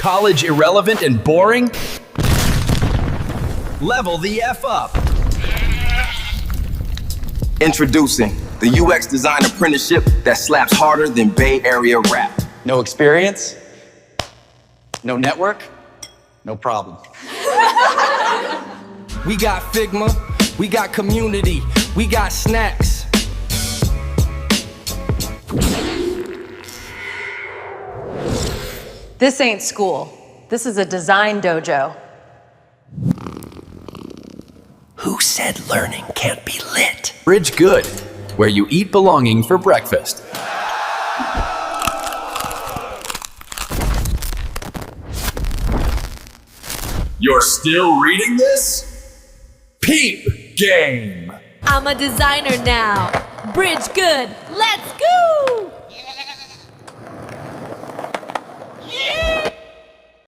College irrelevant and boring? Level the F up. Introducing the UX Design Apprenticeship that slaps harder than Bay Area rap. No experience? No network? No problem. We got Figma, we got community, we got snacks. This ain't school. This is a design dojo. Who said learning can't be lit? Bridge Good, where you eat belonging for breakfast. You're still reading this? Peep game. I'm a designer now. Bridge good. Let's go!